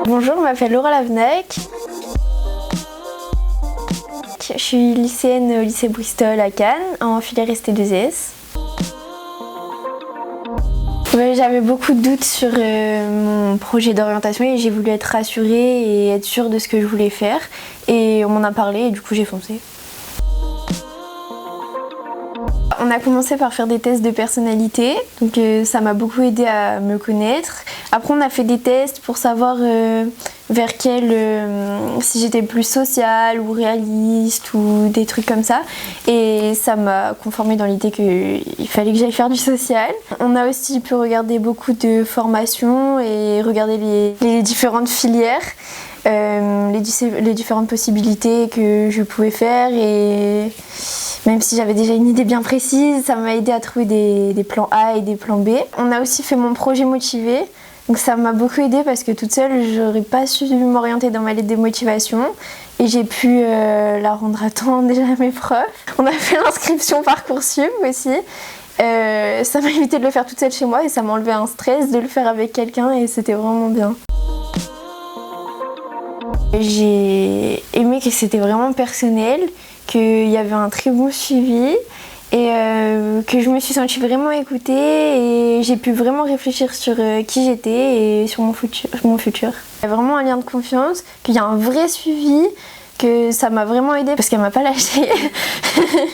Bonjour, je m'appelle Laura Lavenac. Je suis lycéenne au lycée Bristol à Cannes, en filière ST2S. J'avais beaucoup de doutes sur mon projet d'orientation et j'ai voulu être rassurée et être sûre de ce que je voulais faire. Et on m'en a parlé et du coup j'ai foncé. On a commencé par faire des tests de personnalité, donc ça m'a beaucoup aidé à me connaître. Après on a fait des tests pour savoir vers quel, si j'étais plus sociale ou réaliste ou des trucs comme ça. Et ça m'a conformée dans l'idée qu'il fallait que j'aille faire du social. On a aussi pu regarder beaucoup de formations et regarder les différentes filières. Les différentes possibilités que je pouvais faire et même si j'avais déjà une idée bien précise, ça m'a aidé à trouver des plans A et des plans B. On a aussi fait mon projet motivé, donc ça m'a beaucoup aidé parce que toute seule j'aurais pas su m'orienter dans ma lettre de motivation et j'ai pu la rendre à temps déjà à mes profs. On a fait l'inscription Parcoursup aussi. Ça m'a évité de le faire toute seule chez moi et ça m'a enlevé un stress de le faire avec quelqu'un et c'était vraiment bien. J'ai aimé que c'était vraiment personnel, qu'il y avait un très bon suivi et que je me suis sentie vraiment écoutée et j'ai pu vraiment réfléchir sur qui j'étais et sur mon futur. Il y a vraiment un lien de confiance, qu'il y a un vrai suivi, que ça m'a vraiment aidée parce qu'elle m'a pas lâchée.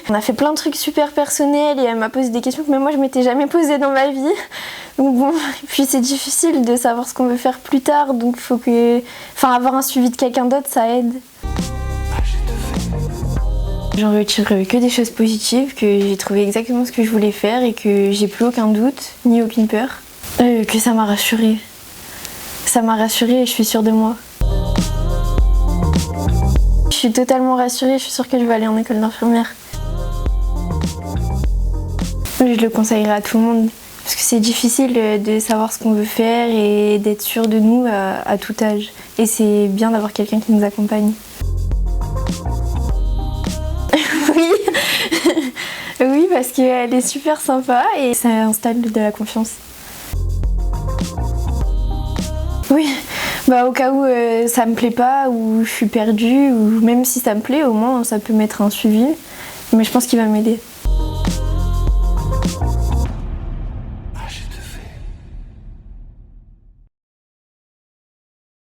On a fait plein de trucs super personnels et elle m'a posé des questions que même moi je m'étais jamais posées dans ma vie. Donc bon, puis c'est difficile de savoir ce qu'on veut faire plus tard, donc faut que, avoir un suivi de quelqu'un d'autre, ça aide. J'en retire que des choses positives, que j'ai trouvé exactement ce que je voulais faire et que j'ai plus aucun doute, ni aucune peur. Que ça m'a rassurée. Ça m'a rassurée et je suis sûre de moi. Je suis totalement rassurée, je suis sûre que je vais aller en école d'infirmière. Je le conseillerais à tout le monde. Parce que c'est difficile de savoir ce qu'on veut faire et d'être sûr de nous à tout âge. Et c'est bien d'avoir quelqu'un qui nous accompagne. Oui, oui, parce qu'elle est super sympa et ça installe de la confiance. Oui, au cas où ça me plaît pas ou je suis perdue ou même si ça me plaît, au moins ça peut mettre un suivi. Mais je pense qu'il va m'aider.